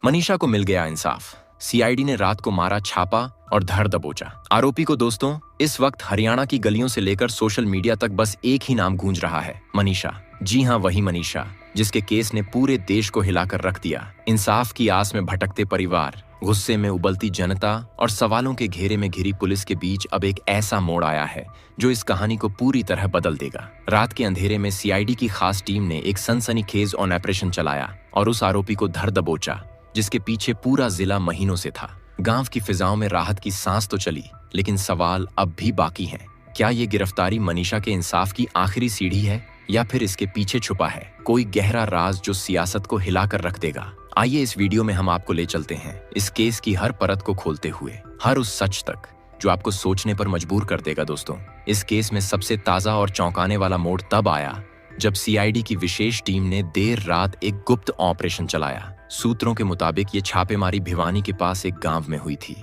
मनीषा को मिल गया इंसाफ। सीआईडी ने रात को मारा छापा और धर दबोचा आरोपी को। दोस्तों, इस वक्त हरियाणा की गलियों से लेकर सोशल मीडिया तक बस एक ही नाम गूंज रहा है, मनीषा। जी हाँ, वही मनीषा जिसके केस ने पूरे देश को हिलाकर रख दिया। इंसाफ की आस में भटकते परिवार, गुस्से में उबलती जनता और सवालों के घेरे में घिरी पुलिस के बीच अब एक ऐसा मोड़ आया है जो इस कहानी को पूरी तरह बदल देगा। रात के अंधेरे में सीआईडी की खास टीम ने एक सनसनीखेज ऑपरेशन चलाया और उस आरोपी को धर दबोचा जिसके पीछे पूरा जिला महीनों से था। गांव की फिजाओं में राहत की सांस तो चली, लेकिन सवाल अब भी बाकी हैं। क्या ये गिरफ्तारी मनीषा के इंसाफ की आखिरी सीढ़ी है या फिर इसके पीछे छुपा है कोई गहरा राज जो सियासत को हिलाकर रख देगा? आइए इस वीडियो में हम आपको ले चलते हैं इस केस की हर परत को खोलते हुए, हर उस सच तक जो आपको सोचने पर मजबूर कर देगा। दोस्तों, इस केस में सबसे ताजा और चौंकाने वाला मोड़ तब आया जब सीआईडी की विशेष टीम ने देर रात एक गुप्त ऑपरेशन चलाया। सूत्रों के मुताबिक ये छापेमारी भिवानी के पास एक गांव में हुई थी।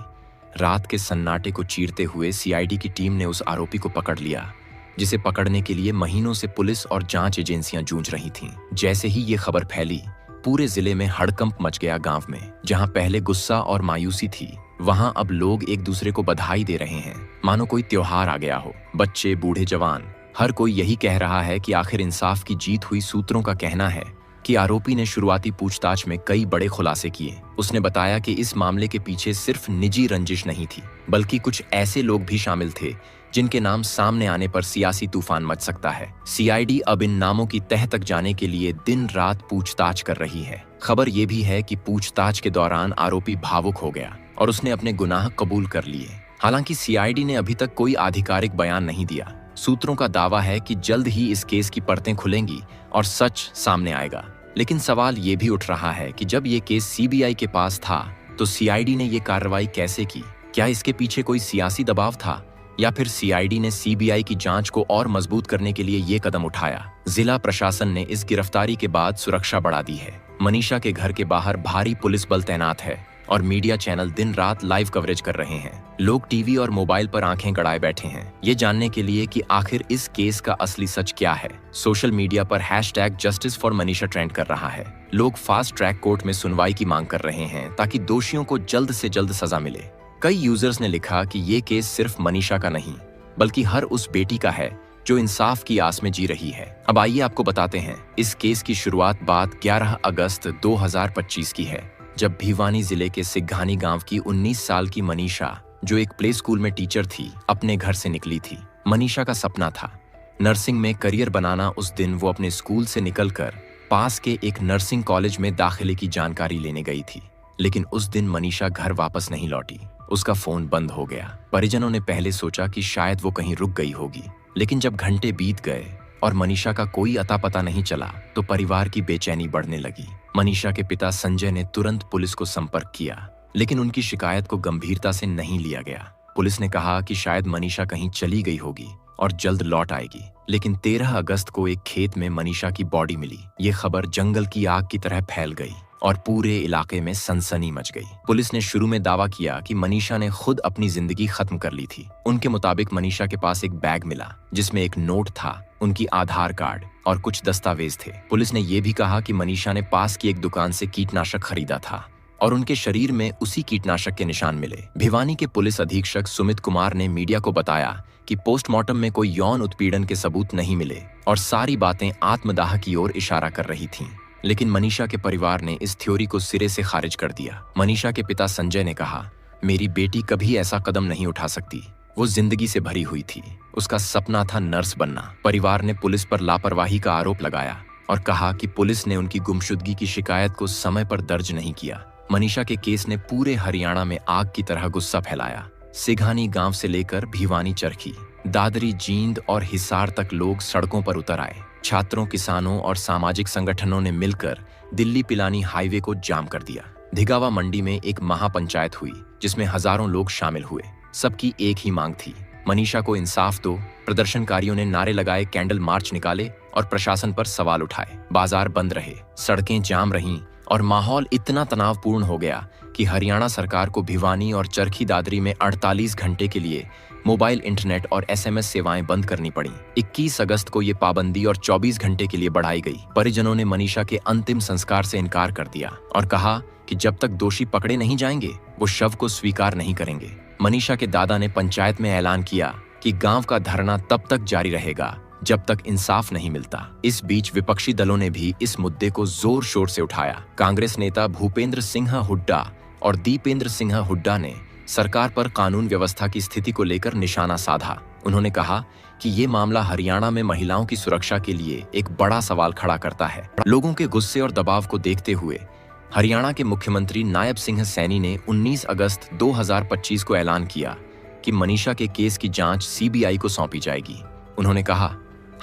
रात के सन्नाटे को चीरते हुए सीआईडी की टीम ने उस आरोपी को पकड़ लिया जिसे पकड़ने के लिए महीनों से पुलिस और जांच एजेंसियां जूझ रही थीं। जैसे ही ये खबर फैली, पूरे जिले में हड़कंप मच गया। गांव में जहां पहले गुस्सा और मायूसी थी, वहां अब लोग एक दूसरे को बधाई दे रहे हैं, मानो कोई त्योहार आ गया हो। बच्चे, बूढ़े, जवान, हर कोई यही कह रहा है कि आखिर इंसाफ की जीत हुई। सूत्रों का कहना है कि आरोपी ने शुरुआती पूछताछ में कई बड़े खुलासे किए। उसने बताया कि इस मामले के पीछे सिर्फ निजी रंजिश नहीं थी, बल्कि कुछ ऐसे लोग भी शामिल थे जिनके नाम सामने आने पर सियासी तूफान मच सकता है। सीआईडी अब इन नामों की तह तक जाने के लिए दिन रात पूछताछ कर रही है। खबर ये भी है कि पूछताछ के दौरान आरोपी भावुक हो गया और उसने अपने गुनाह कबूल कर लिए। हालांकि सीआईडी ने अभी तक कोई आधिकारिक बयान नहीं दिया। सूत्रों का दावा है कि जल्द ही इस केस की परतें खुलेंगी और सच सामने आएगा। लेकिन सवाल ये भी उठ रहा है कि जब ये केस सीबीआई के पास था तो सीआईडी ने ये कार्रवाई कैसे की? क्या इसके पीछे कोई सियासी दबाव था या फिर सीआईडी ने सीबीआई की जांच को और मजबूत करने के लिए ये कदम उठाया? जिला प्रशासन ने इस गिरफ्तारी के बाद सुरक्षा बढ़ा दी है। मनीषा के घर के बाहर भारी पुलिस बल तैनात है और मीडिया चैनल दिन रात लाइव कवरेज कर रहे हैं। लोग टीवी और मोबाइल पर आंखें गड़ाए बैठे हैं, ये जानने के लिए कि आखिर इस केस का असली सच क्या है। सोशल मीडिया पर #JusticeForManisha ट्रेंड कर रहा है। लोग फास्ट ट्रैक कोर्ट में सुनवाई की मांग कर रहे हैं ताकि दोषियों को जल्द से जल्द सजा मिले। कई यूजर्स ने लिखा कि ये केस सिर्फ मनीषा का नहीं, बल्कि हर उस बेटी का है जो इंसाफ की आस में जी रही है। अब आइए आपको बताते हैं इस केस की शुरुआत बात 11 अगस्त 2025 की है, जब भिवानी जिले के सिघानी गांव की 19 साल की मनीषा, जो एक प्ले स्कूल में टीचर थी, अपने घर से निकली थी। मनीषा का सपना था नर्सिंग में करियर बनाना। उस दिन वो अपने स्कूल से निकलकर पास के एक नर्सिंग कॉलेज में दाखिले की जानकारी लेने गई थी। लेकिन उस दिन मनीषा घर वापस नहीं लौटी। उसका फोन बंद हो गया। परिजनों ने पहले सोचा कि शायद वो कहीं रुक गई होगी, लेकिन जब घंटे बीत गए और मनीषा का कोई अता पता नहीं चला तो परिवार की बेचैनी बढ़ने लगी। मनीषा के पिता संजय ने तुरंत पुलिस को संपर्क किया, लेकिन उनकी शिकायत को गंभीरता से नहीं लिया गया। पुलिस ने कहा कि शायद मनीषा कहीं चली गई होगी और जल्द लौट आएगी। लेकिन 13 अगस्त को एक खेत में मनीषा की बॉडी मिली। ये खबर जंगल की आग की तरह फैल गई और पूरे इलाके में सनसनी मच गई। पुलिस ने शुरू में दावा किया कि मनीषा ने खुद अपनी जिंदगी खत्म कर ली थी। उनके मुताबिक मनीषा के पास एक बैग मिला जिसमें एक नोट था, उनकी आधार कार्ड और कुछ दस्तावेज थे। पुलिस ने यह भी कहा कि मनीषा ने पास की एक दुकान से कीटनाशक खरीदा था और उनके शरीर में उसी कीटनाशक के निशान मिले। भिवानी के पुलिस अधीक्षक सुमित कुमार ने मीडिया को बताया कि पोस्टमार्टम में कोई यौन उत्पीड़न के सबूत नहीं मिले और सारी बातें आत्मदाह की ओर इशारा कर रही थीं। लेकिन मनीषा के परिवार ने इस थ्योरी को सिरे से खारिज कर दिया। मनीषा के पिता संजय ने कहा, मेरी बेटी कभी ऐसा कदम नहीं उठा सकती। वो जिंदगी से भरी हुई थी, उसका सपना था नर्स बनना। परिवार ने पुलिस पर लापरवाही का आरोप लगाया और कहा कि पुलिस ने उनकी गुमशुदगी की शिकायत को समय पर दर्ज नहीं किया। मनीषा के केस ने पूरे हरियाणा में आग की तरह गुस्सा फैलाया। सिघानी गांव से लेकर भिवानी, चरखी, दादरी, जींद और हिसार तक लोग सड़कों पर उतर आए। छात्रों, किसानों और सामाजिक संगठनों ने मिलकर दिल्ली पिलानी हाईवे को जाम कर दिया। धिगावा मंडी में एक महापंचायत हुई जिसमें हजारों लोग शामिल हुए। सबकी एक ही मांग थी, मनीषा को इंसाफ दो। प्रदर्शनकारियों ने नारे लगाए, कैंडल मार्च निकाले और प्रशासन पर सवाल उठाए। बाजार बंद रहे, सड़कें जाम रहीं और माहौल इतना तनावपूर्ण हो गया कि हरियाणा सरकार को भिवानी और चरखी दादरी में 48 घंटे के लिए मोबाइल इंटरनेट और एसएमएस सेवाएं बंद करनी पड़ी। 21 अगस्त को ये पाबंदी और 24 घंटे के लिए बढ़ाई गई। परिजनों ने मनीषा के अंतिम संस्कार से इनकार कर दिया और कहा कि जब तक दोषी पकड़े नहीं जाएंगे वो शव को स्वीकार नहीं करेंगे। मनीषा के दादा ने पंचायत में ऐलान किया कि गांव का धरना तब तक जारी रहेगा जब तक इंसाफ नहीं मिलता। इस बीच विपक्षी दलों ने भी इस मुद्दे को जोर शोर से उठाया। कांग्रेस नेता भूपेंद्र सिंह हुड्डा और दीपेंद्र सिंह हुड्डा ने सरकार पर कानून व्यवस्था की स्थिति को लेकर निशाना साधा। उन्होंने कहा कि ये मामला हरियाणा में महिलाओं की सुरक्षा के लिए एक बड़ा सवाल खड़ा करता है। लोगों के गुस्से और दबाव को देखते हुए हरियाणा के मुख्यमंत्री नायब सिंह सैनी ने 19 अगस्त 2025 को ऐलान किया कि मनीषा के केस की जांच सीबीआई को सौंपी जाएगी। उन्होंने कहा,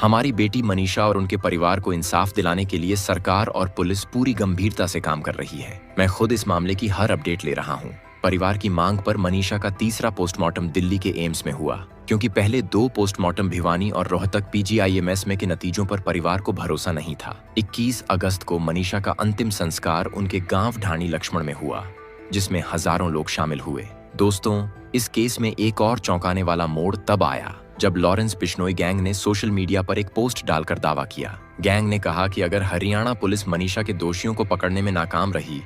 हमारी बेटी मनीषा और उनके परिवार को इंसाफ दिलाने के लिए सरकार और पुलिस पूरी गंभीरता से काम कर रही है। मैं खुद इस मामले की हर अपडेट ले रहा हूँ। परिवार की मांग पर मनीषा का तीसरा पोस्टमार्टम दिल्ली के एम्स में हुआ, क्योंकि पहले 2 पोस्टमार्टम भिवानी और रोहतक पीजीआईएमएस में के नतीजों पर परिवार को भरोसा नहीं था। 21 अगस्त को मनीषा का अंतिम संस्कार उनके गांव ढाणी लक्ष्मण में हुआ, जिसमें हजारों लोग शामिल हुए। दोस्तों, इस केस में एक और चौंकाने वाला मोड़ तब आया जब लॉरेंस बिश्नोई गैंग ने सोशल मीडिया पर एक पोस्ट डालकर दावा किया। गैंग ने कहा कि अगर हरियाणा पुलिस मनीषा के दोषियों को पकड़ने में नाकाम रही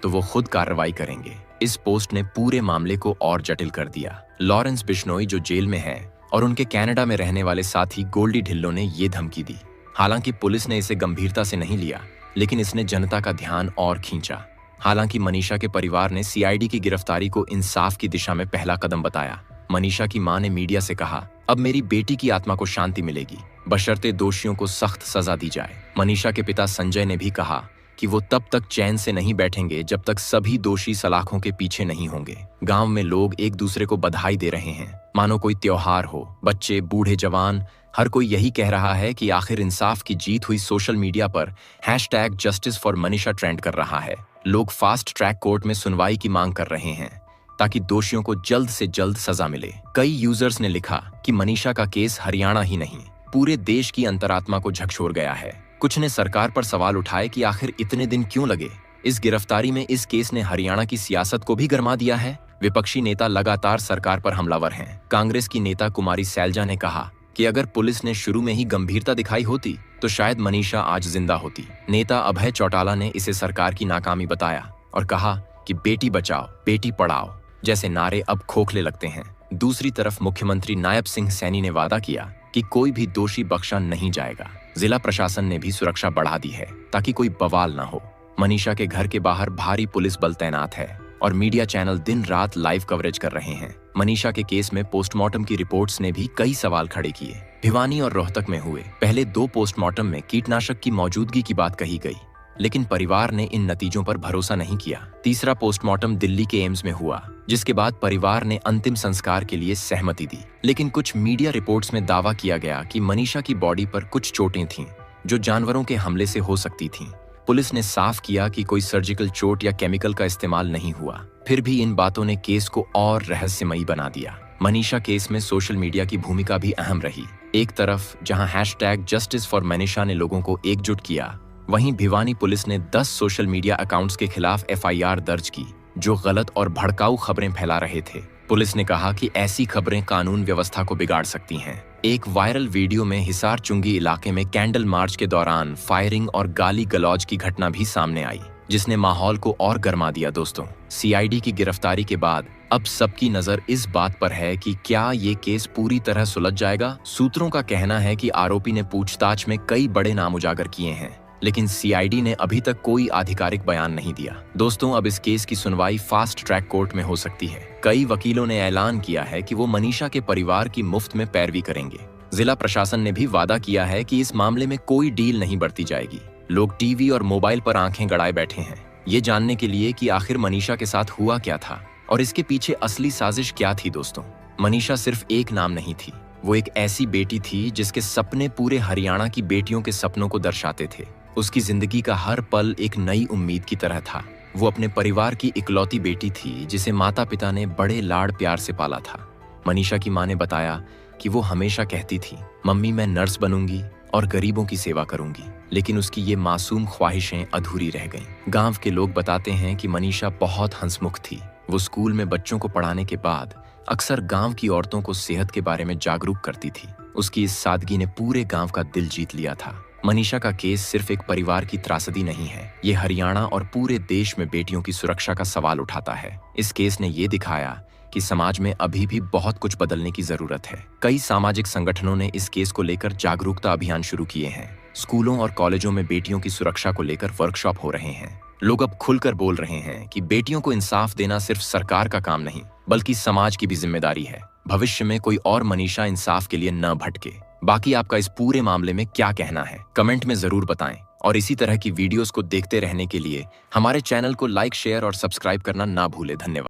तो वो खुद कार्रवाई करेंगे। इस पोस्ट ने पूरे मामले को और जटिल कर दिया। लॉरेंस बिश्नोई जो जेल में है और उनके कनाडा में रहने वाले साथी गोल्डी ढिल्लों ने ये धमकी दी। हालांकि पुलिस ने इसे गंभीरता से नहीं लिया, लेकिन इसने जनता का ध्यान और खींचा। हालांकि मनीषा के परिवार ने सीआईडी की गिरफ्तारी को इंसाफ की दिशा में पहला कदम बताया। मनीषा की मां ने मीडिया से कहा, अब मेरी बेटी की आत्मा को शांति मिलेगी, बशर्ते दोषियों को सख्त सजा दी जाए। मनीषा के पिता संजय ने भी कहा कि वो तब तक चैन से नहीं बैठेंगे जब तक सभी दोषी सलाखों के पीछे नहीं होंगे। गांव में लोग एक दूसरे को बधाई दे रहे हैं, मानो कोई त्योहार हो। बच्चे, बूढ़े, जवान, हर कोई यही कह रहा है कि आखिर इंसाफ की जीत हुई। सोशल मीडिया पर #Justice for Manisha ट्रेंड कर रहा है। लोग फास्ट ट्रैक कोर्ट में सुनवाई की मांग कर रहे हैं ताकि दोषियों को जल्द से जल्द सजा मिले। कई यूजर्स ने लिखा कि मनीषा का केस हरियाणा ही नहीं, पूरे देश की अंतरात्मा को झकझोर गया है। कुछ ने सरकार पर सवाल उठाए कि आखिर इतने दिन क्यों लगे। इस गिरफ्तारी में इस केस ने हरियाणा की सियासत को भी गरमा दिया है। विपक्षी नेता लगातार सरकार पर हमलावर हैं। कांग्रेस की नेता कुमारी सैलजा ने कहा कि अगर पुलिस ने शुरू में ही गंभीरता दिखाई होती तो शायद मनीषा आज जिंदा होती। नेता अभय चौटाला ने इसे सरकार की नाकामी बताया और कहा कि बेटी बचाओ, बेटी पढ़ाओ जैसे नारे अब खोखले लगते हैं। दूसरी तरफ मुख्यमंत्री नायब सिंह सैनी ने वादा किया कि कोई भी दोषी बख्शा नहीं जाएगा। जिला प्रशासन ने भी सुरक्षा बढ़ा दी है ताकि कोई बवाल ना हो। मनीषा के घर के बाहर भारी पुलिस बल तैनात है और मीडिया चैनल दिन रात लाइव कवरेज कर रहे हैं। मनीषा के केस में पोस्टमार्टम की रिपोर्ट्स ने भी कई सवाल खड़े किए। भिवानी और रोहतक में हुए पहले 2 पोस्टमार्टम में कीटनाशक की मौजूदगी की बात कही गई, लेकिन परिवार ने इन नतीजों पर भरोसा नहीं किया। तीसरा पोस्टमार्टम दिल्ली के एम्स में हुआ, जिसके बाद परिवार ने अंतिम संस्कार के लिए सहमति दी। लेकिन कुछ मीडिया रिपोर्ट्स में दावा किया गया कि मनीषा की बॉडी पर कुछ चोटें थीं जो जानवरों के हमले से हो सकती थीं। पुलिस ने साफ किया कि कोई सर्जिकल चोट या केमिकल का इस्तेमाल नहीं हुआ। फिर भी इन बातों ने केस को और रहस्यमयी बना दिया। मनीषा केस में सोशल मीडिया की भूमिका भी अहम रही। एक तरफ जहां #Justice for Manisha ने लोगों को एकजुट किया, वहीं भिवानी पुलिस ने 10 सोशल मीडिया अकाउंट्स के खिलाफ FIR दर्ज की जो गलत और भड़काऊ खबरें फैला रहे थे। पुलिस ने कहा कि ऐसी खबरें कानून व्यवस्था को बिगाड़ सकती हैं। एक वायरल वीडियो में हिसार चुंगी इलाके में कैंडल मार्च के दौरान फायरिंग और गाली गलौज की घटना भी सामने आई, जिसने माहौल को और गर्मा दिया। दोस्तों, CID की गिरफ्तारी के बाद अब सबकी नजर इस बात पर है कि क्या ये केस पूरी तरह सुलझ जाएगा। सूत्रों का कहना है कि आरोपी ने पूछताछ में कई बड़े नाम उजागर किए हैं, लेकिन CID ने अभी तक कोई आधिकारिक बयान नहीं दिया। दोस्तों, अब इस केस की सुनवाई फास्ट ट्रैक कोर्ट में हो सकती है। कई वकीलों ने ऐलान किया है कि वो मनीषा के परिवार की मुफ्त में पैरवी करेंगे। जिला प्रशासन ने भी वादा किया है कि इस मामले में कोई डील नहीं बरती जाएगी। लोग टीवी और मोबाइल पर आंखें गड़ाए बैठे हैं, ये जानने के लिए कि आखिर मनीषा के साथ हुआ क्या था और इसके पीछे असली साजिश क्या थी। दोस्तों, मनीषा सिर्फ एक नाम नहीं थी, वो एक ऐसी बेटी थी जिसके सपने पूरे हरियाणा की बेटियों के सपनों को दर्शाते थे। उसकी जिंदगी का हर पल एक नई उम्मीद की तरह था। वो अपने परिवार की इकलौती बेटी थी जिसे माता पिता ने बड़े लाड़ प्यार से पाला था। मनीषा की मां ने बताया कि वो हमेशा कहती थी, मम्मी मैं नर्स बनूंगी, और गरीबों की सेवा करूंगी। लेकिन उसकी ये मासूम ख्वाहिशें अधूरी रह गईं। गांव के लोग बताते हैं कि मनीषा बहुत हंसमुख थी। वो स्कूल में बच्चों को पढ़ाने के बाद अक्सर गांव की औरतों को सेहत के बारे में जागरूक करती थी। उसकी इस सादगी ने पूरे गांव का दिल जीत लिया था। मनीषा का केस सिर्फ एक परिवार की त्रासदी नहीं है, ये हरियाणा और पूरे देश में बेटियों की सुरक्षा का सवाल उठाता है। इस केस ने ये दिखाया कि समाज में अभी भी बहुत कुछ बदलने की जरूरत है। कई सामाजिक संगठनों ने इस केस को लेकर जागरूकता अभियान शुरू किए हैं। स्कूलों और कॉलेजों में बेटियों की सुरक्षा को लेकर वर्कशॉप हो रहे हैं। लोग अब खुलकर बोल रहे हैं कि बेटियों को इंसाफ देना सिर्फ सरकार का काम नहीं, बल्कि समाज की भी जिम्मेदारी है। भविष्य में कोई और मनीषा इंसाफ के लिए न भटके। बाकी आपका इस पूरे मामले में क्या कहना है, कमेंट में जरूर बताएं। और इसी तरह की वीडियोस को देखते रहने के लिए हमारे चैनल को लाइक, शेयर और सब्सक्राइब करना ना भूलें। धन्यवाद।